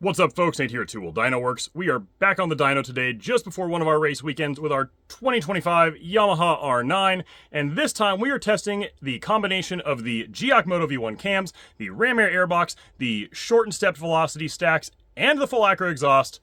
What's up, folks? Nate here at Two Wheel Dyno Works. We are back on the dyno today, just before one of our race weekends with our 2025 Yamaha R9, and this time we are testing the combination of the Giaccmoto V1 cams, the ram air airbox, the short and stepped velocity stacks, and the full acro exhaust,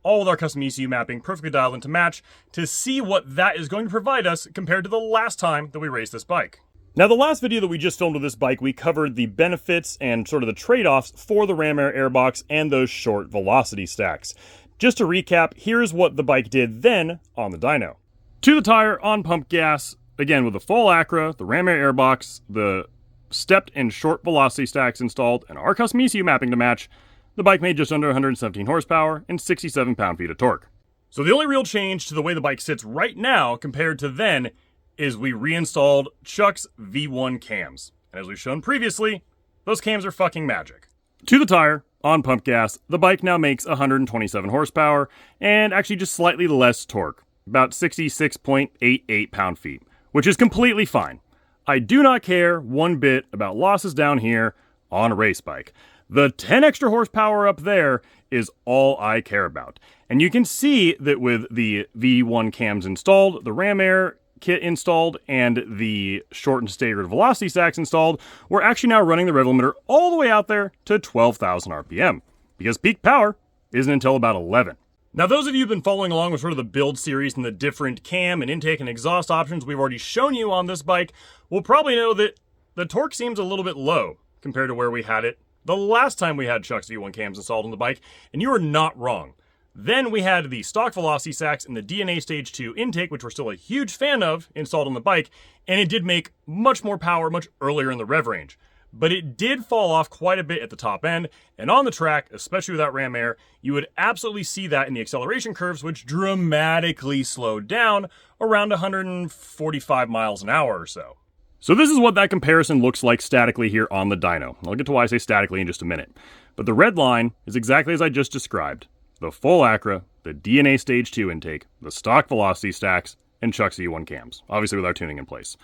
all with our custom ECU mapping perfectly dialed in to match, to see what that is going to provide us compared to the last time that we raced this bike. Now, the last video that we just filmed with this bike, we covered the benefits and sort of the trade-offs for the ram air airbox and those short velocity stacks. Just to recap, here's what the bike did then on the dyno. To the tire, on pump gas, again with the full acra, the ram air airbox, the stepped and short velocity stacks installed, and our custom ECU mapping to match, the bike made just under 117 horsepower and 67 pound-feet of torque. So the only real change to the way the bike sits right now compared to then is we reinstalled Chuck's V1 cams. And as we've shown previously, those cams are fucking magic. To the tire, on pump gas, the bike now makes 127 horsepower and actually just slightly less torque, about 66.88 pound-feet, which is completely fine. I do not care one bit about losses down here on a race bike. The 10 extra horsepower up there is all I care about. And you can see that with the V1 cams installed, the ram air kit installed, and the short and staggered velocity stacks installed, we're actually now running the rev limiter all the way out there to 12,000 RPM, because peak power isn't until about 11. Now, those of you who've been following along with sort of the build series and the different cam and intake and exhaust options we've already shown you on this bike will probably know that the torque seems a little bit low compared to where we had it the last time we had Chuck's V1 cams installed on the bike, and you are not wrong. Then we had the stock velocity stacks and the DNA Stage 2 intake, which we're still a huge fan of, installed on the bike, and it did make much more power much earlier in the rev range. But it did fall off quite a bit at the top end, and on the track, especially without ram air, you would absolutely see that in the acceleration curves, which dramatically slowed down around 145 miles an hour or so. So this is what that comparison looks like statically here on the dyno. I'll get to why I say statically in just a minute. But the red line is exactly as I just described. The full acra, the DNA Stage 2 intake, the stock velocity stacks, and Chuck's V1 cams, obviously with our tuning in place.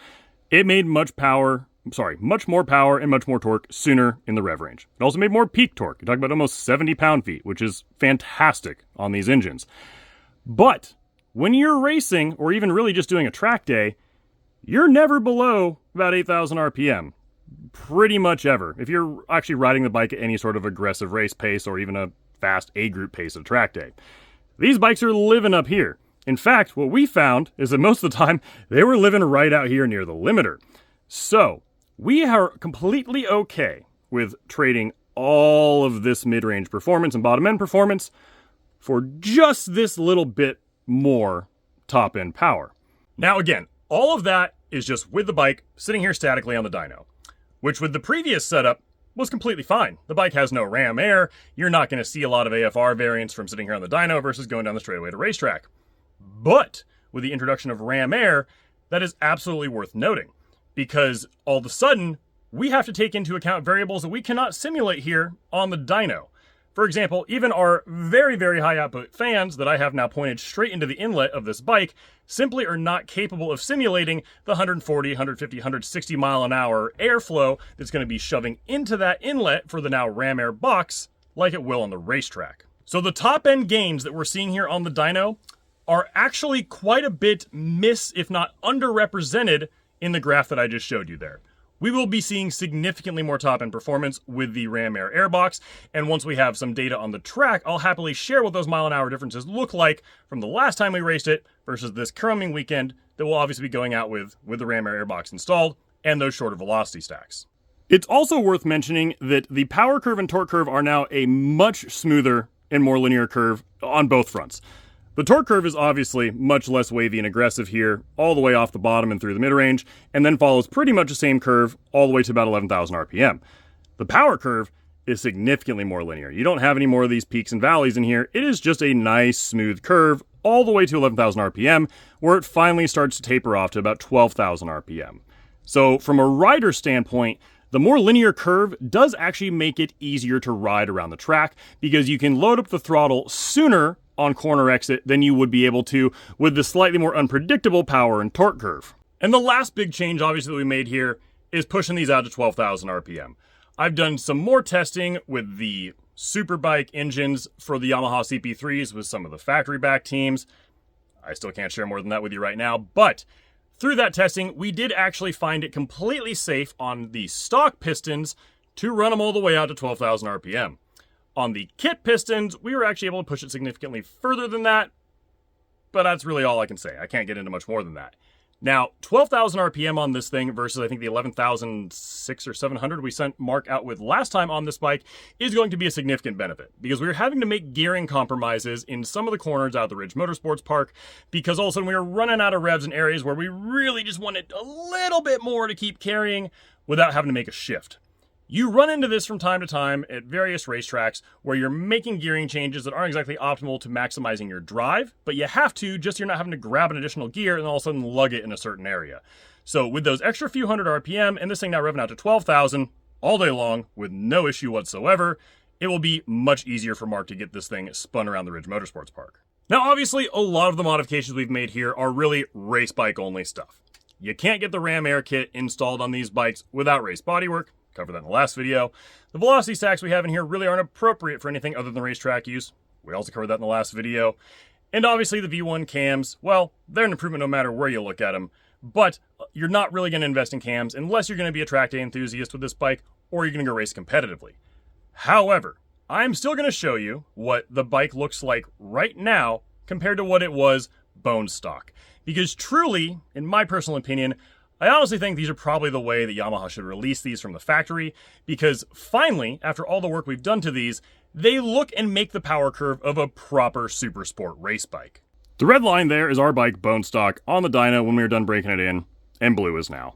It made much more power and much more torque sooner in the rev range. It also made more peak torque. You're talking about almost 70 pound-feet, which is fantastic on these engines. But when you're racing, or even really just doing a track day, you're never below about 8,000 RPM. Pretty much ever. If you're actually riding the bike at any sort of aggressive race pace or even a fast A-group pace of track day. These bikes are living up here. In fact, what we found is that most of the time, they were living right out here near the limiter. So, we are completely okay with trading all of this mid-range performance and bottom-end performance for just this little bit more top-end power. Now again, all of that is just with the bike sitting here statically on the dyno, which with the previous setup was completely fine. The bike has no ram air. You're not going to see a lot of AFR variance from sitting here on the dyno versus going down the straightaway to racetrack. But with the introduction of ram air, that is absolutely worth noting, because all of a sudden, we have to take into account variables that we cannot simulate here on the dyno. For example, even our very, very high output fans that I have now pointed straight into the inlet of this bike simply are not capable of simulating the 140, 150, 160 mile an hour airflow that's going to be shoving into that inlet for the now ram air box like it will on the racetrack. So the top end gains that we're seeing here on the dyno are actually quite a bit if not underrepresented in the graph that I just showed you there. We will be seeing significantly more top-end performance with the ram air airbox, and once we have some data on the track, I'll happily share what those mile-an-hour differences look like from the last time we raced it versus this coming weekend that we'll obviously be going out with the ram air airbox installed and those shorter velocity stacks. It's also worth mentioning that the power curve and torque curve are now a much smoother and more linear curve on both fronts. The torque curve is obviously much less wavy and aggressive here, all the way off the bottom and through the mid-range, and then follows pretty much the same curve all the way to about 11,000 RPM. The power curve is significantly more linear. You don't have any more of these peaks and valleys in here. It is just a nice, smooth curve all the way to 11,000 RPM, where it finally starts to taper off to about 12,000 RPM. So from a rider standpoint, the more linear curve does actually make it easier to ride around the track, because you can load up the throttle sooner on corner exit than you would be able to with the slightly more unpredictable power and torque curve. And the last big change, obviously, that we made here is pushing these out to 12,000 RPM. I've done some more testing with the superbike engines for the Yamaha CP3s with some of the factory back teams. I still can't share more than that with you right now, but through that testing, we did actually find it completely safe on the stock pistons to run them all the way out to 12,000 RPM. On the kit pistons, we were actually able to push it significantly further than that, but that's really all I can say. I can't get into much more than that. Now, 12,000 RPM on this thing versus I think the 11,600 or 700 we sent Mark out with last time on this bike is going to be a significant benefit because we were having to make gearing compromises in some of the corners out of the Ridge Motorsports Park because all of a sudden we were running out of revs in areas where we really just wanted a little bit more to keep carrying without having to make a shift. You run into this from time to time at various racetracks where you're making gearing changes that aren't exactly optimal to maximizing your drive, but you have to just so you're not having to grab an additional gear and all of a sudden lug it in a certain area. So with those extra few hundred RPM and this thing now revving out to 12,000 all day long with no issue whatsoever, it will be much easier for Mark to get this thing spun around the Ridge Motorsports Park. Now obviously a lot of the modifications we've made here are really race bike only stuff. You can't get the Ram Air kit installed on these bikes without race bodywork. Covered that in the last video. The velocity stacks we have in here really aren't appropriate for anything other than racetrack use. We also covered that in the last video. And obviously the V1 cams, well, they're an improvement no matter where you look at them, but you're not really going to invest in cams unless you're going to be a track day enthusiast with this bike or you're going to go race competitively. However, I'm still going to show you what the bike looks like right now compared to what it was bone stock. Because truly, in my personal opinion, I honestly think these are probably the way that Yamaha should release these from the factory, because finally, after all the work we've done to these, they look and make the power curve of a proper super sport race bike. The red line there is our bike bone stock on the dyno when we were done breaking it in, and blue is now.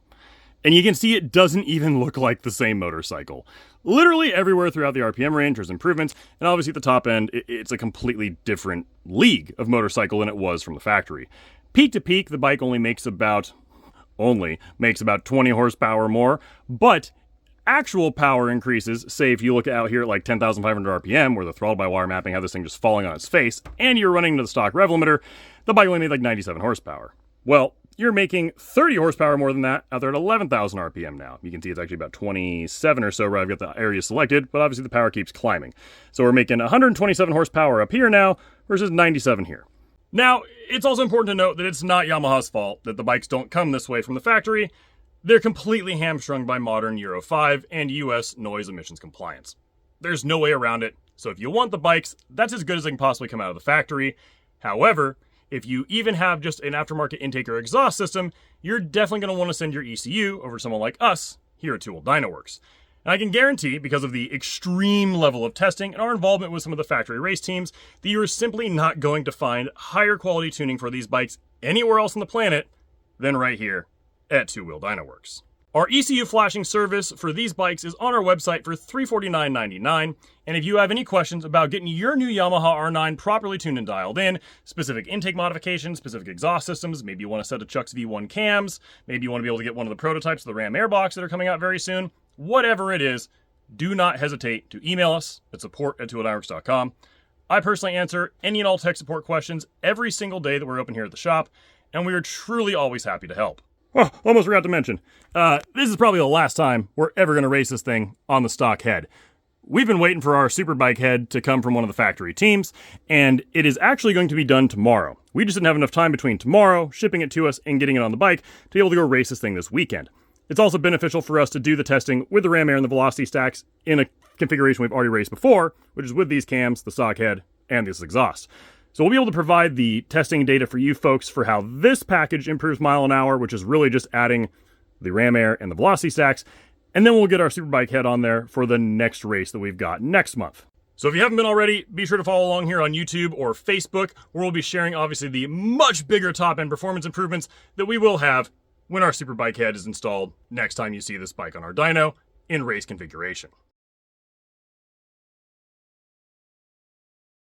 And you can see it doesn't even look like the same motorcycle. Literally everywhere throughout the RPM range there's improvements, and obviously at the top end, it's a completely different league of motorcycle than it was from the factory. Peak to peak, the bike only makes about 20 horsepower more, but actual power increases, say if you look out here at like 10,500 RPM, where the throttle-by-wire mapping had this thing just falling on its face, and you're running to the stock rev limiter, the bike only made like 97 horsepower. Well, you're making 30 horsepower more than that out there at 11,000 RPM now. You can see it's actually about 27 or so where I've got the area selected, but obviously the power keeps climbing. So we're making 127 horsepower up here now versus 97 here. Now, it's also important to note that it's not Yamaha's fault that the bikes don't come this way from the factory. They're completely hamstrung by modern Euro 5 and US noise emissions compliance. There's no way around it, so if you want the bikes, that's as good as they can possibly come out of the factory. However, if you even have just an aftermarket intake or exhaust system, you're definitely going to want to send your ECU over to someone like us here at Tool Dyno Works. And I can guarantee, because of the extreme level of testing and our involvement with some of the factory race teams, that you're simply not going to find higher quality tuning for these bikes anywhere else on the planet than right here at Two Wheel Dyno Works. Our ECU flashing service for these bikes is on our website for $349.99, and if you have any questions about getting your new Yamaha R9 properly tuned and dialed in, specific intake modifications, specific exhaust systems, maybe you want a set of Chuck's V1 cams, maybe you want to be able to get one of the prototypes of the Ram Airbox that are coming out very soon, whatever it is, do not hesitate to email us at support@tooldynworks.com. I personally answer any and all tech support questions every single day that we're open here at the shop, and we are truly always happy to help. Oh, almost forgot to mention, this is probably the last time we're ever going to race this thing on the stock head. We've been waiting for our superbike head to come from one of the factory teams, and it is actually going to be done tomorrow. We just didn't have enough time between tomorrow, shipping it to us, and getting it on the bike to be able to go race this thing this weekend. It's also beneficial for us to do the testing with the Ram Air and the velocity stacks in a configuration we've already raced before, which is with these cams, the stock head, and this exhaust. So we'll be able to provide the testing data for you folks for how this package improves mile an hour, which is really just adding the Ram Air and the velocity stacks, and then we'll get our superbike head on there for the next race that we've got next month. So if you haven't been already, be sure to follow along here on YouTube or Facebook, where we'll be sharing obviously the much bigger top-end performance improvements that we will have when our superbike head is installed next time you see this bike on our dyno in race configuration.